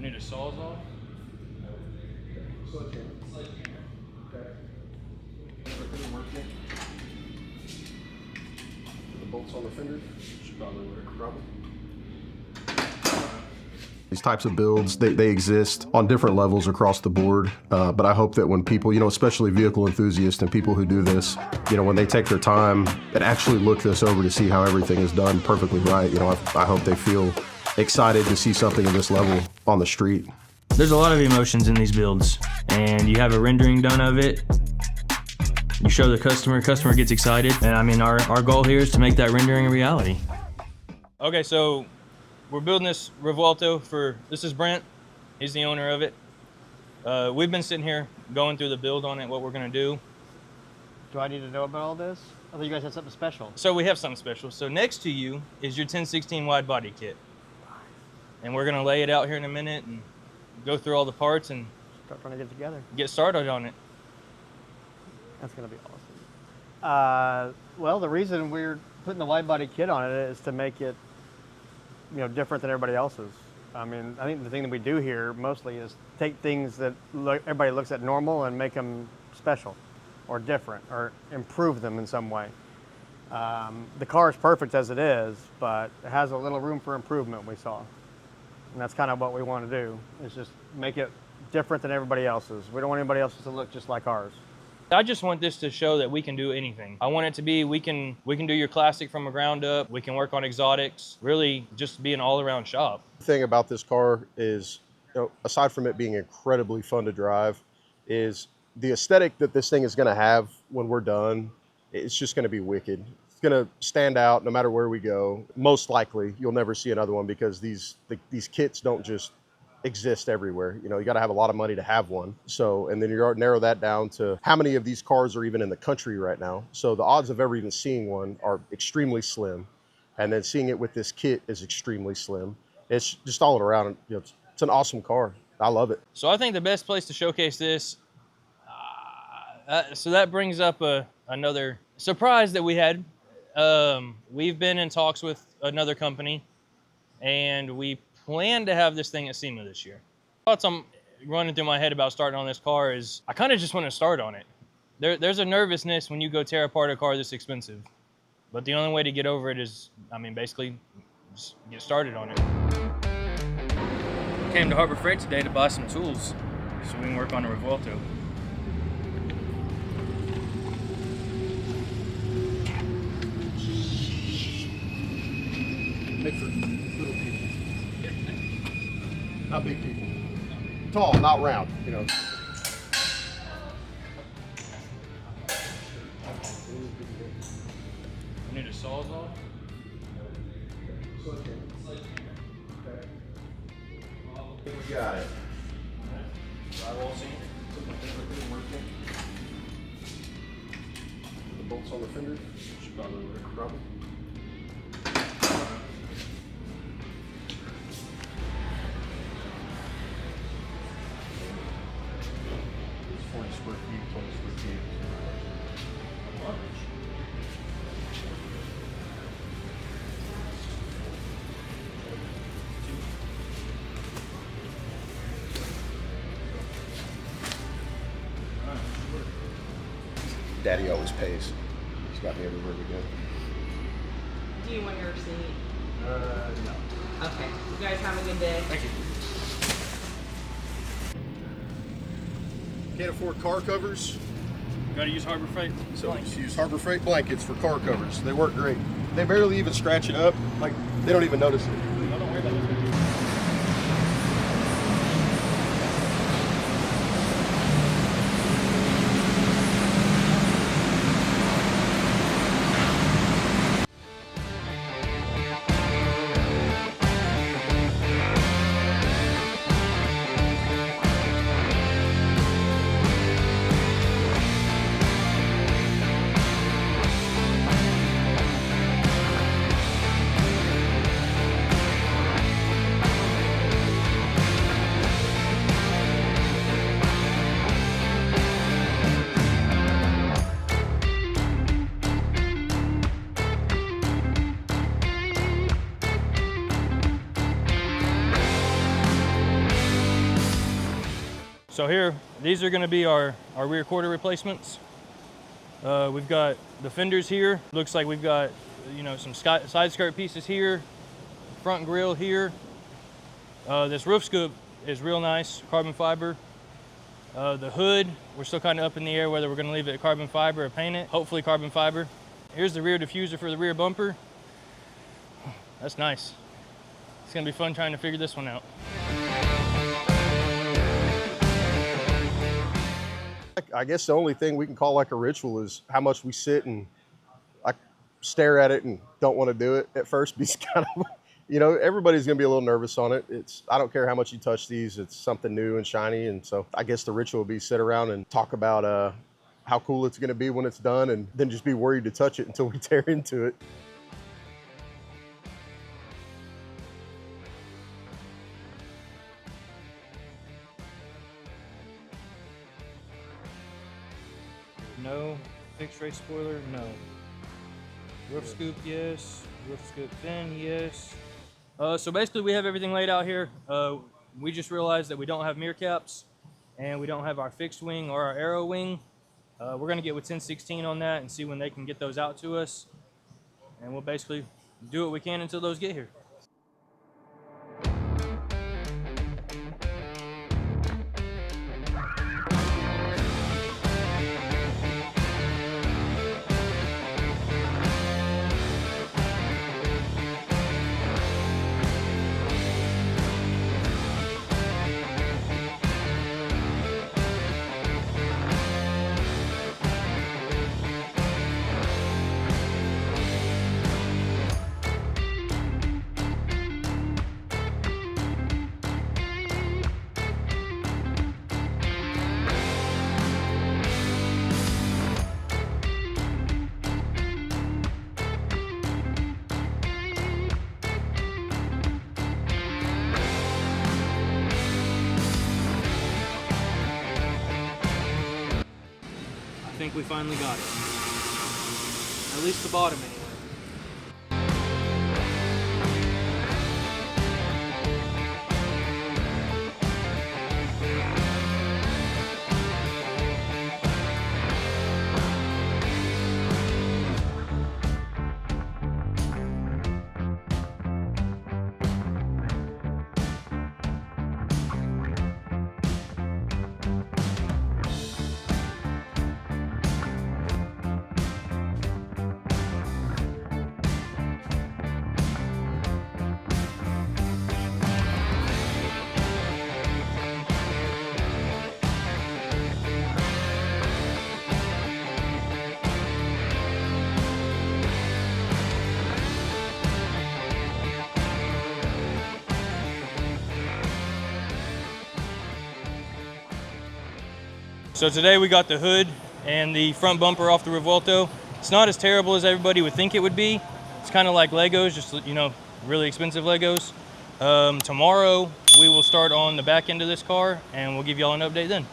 need a sawzall? Sledgehammer. Okay. The bolts on the fender? Should probably work. Probably. These types of builds, they exist on different levels across the board, but I hope that when people, especially vehicle enthusiasts and people who do this, when they take their time and actually look this over to see how everything is done perfectly right, I hope they feel excited to see something of this level on the street. There's a lot of emotions in these builds, and you have a rendering done of it. You show the customer gets excited, and I mean, our goal here is to make that rendering a reality. Okay, so we're building this Revuelto this is Brent, he's the owner of it. We've been sitting here going through the build on it, what we're gonna do. Do I need to know about all this? I thought you guys had something special. So we have something special. So next to you is your 1016 wide body kit. And we're gonna lay it out here in a minute and go through all the parts and Start trying to get it together. Get started on it. That's gonna be awesome. Well, the reason we're putting the wide body kit on it is to make it different than everybody else's. I mean, I think the thing that we do here mostly is take things that everybody looks at normal and make them special or different or improve them in some way. The car is perfect as it is, but it has a little room for improvement, we saw. And that's kind of what we want to do, is just make it different than everybody else's. We don't want anybody else's to look just like ours. I just want this to show that we can do anything. I want it to be, we can do your classic from the ground up. We can work on exotics, really just be an all-around shop. The thing about this car is, aside from it being incredibly fun to drive, is the aesthetic that this thing is going to have when we're done. It's just going to be wicked. It's going to stand out no matter where we go. Most likely, you'll never see another one because these kits don't just exist everywhere. You got to have a lot of money to have one. So, and then you narrow that down to how many of these cars are even in the country right now. So the odds of ever even seeing one are extremely slim. And then seeing it with this kit is extremely slim. It's just all around, it's an awesome car. I love it. So I think the best place to showcase this, so that brings up another surprise that we had. We've been in talks with another company, and we plan to have this thing at SEMA this year. Thoughts I'm running through my head about starting on this car is I kind of just want to start on it. There's a nervousness when you go tear apart a car this expensive, but the only way to get over it is, basically just get started on it. Came to Harbor Freight today to buy some tools so we can work on a Revuelto. Made for little people. Not big people. Tall, not round, I need a sawzall? We got it. Drywall sink. The bolts on the fender? Should probably work. Probably. 40 square feet, 20 square feet. Daddy always pays. He's got me everywhere we go. Do you want your receipt? No. Okay. You guys have a good day. Thank you. Can't afford car covers, Gotta use Harbor Freight. so just use Harbor Freight blankets for car covers. They work great. They barely even scratch it up. Like, they don't even notice it. No, don't worry about it. So here, these are gonna be our rear quarter replacements. We've got the fenders here. Looks like we've got, you know, some side skirt pieces here, front grille here. This roof scoop is real nice, carbon fiber. The hood, we're still kind of up in the air whether we're gonna leave it carbon fiber or paint it. Hopefully carbon fiber. Here's the rear diffuser for the rear bumper. That's nice. It's gonna be fun trying to figure this one out. I guess the only thing we can call like a ritual is how much we sit and I stare at it and don't want to do it at first because kind of, you know, everybody's going to be a little nervous on it. I don't care how much you touch these, it's something new and shiny. And so I guess the ritual would be sit around and talk about how cool it's going to be when it's done and then just be worried to touch it until we tear into it. No. Fixed race spoiler, no. Roof scoop, yes. Roof scoop fin, yes. So basically we have everything laid out here. We just realized that we don't have mirror caps and we don't have our fixed wing or our arrow wing. We're gonna get with 1016 on that and see when they can get those out to us. And we'll basically do what we can until those get here. I think we finally got it. At least the bottom anyway. So today we got the hood and the front bumper off the Revuelto. It's not as terrible as everybody would think it would be. It's kind of like Legos, just, you know, really expensive Legos. Tomorrow we will start on the back end of this car and we'll give y'all an update then.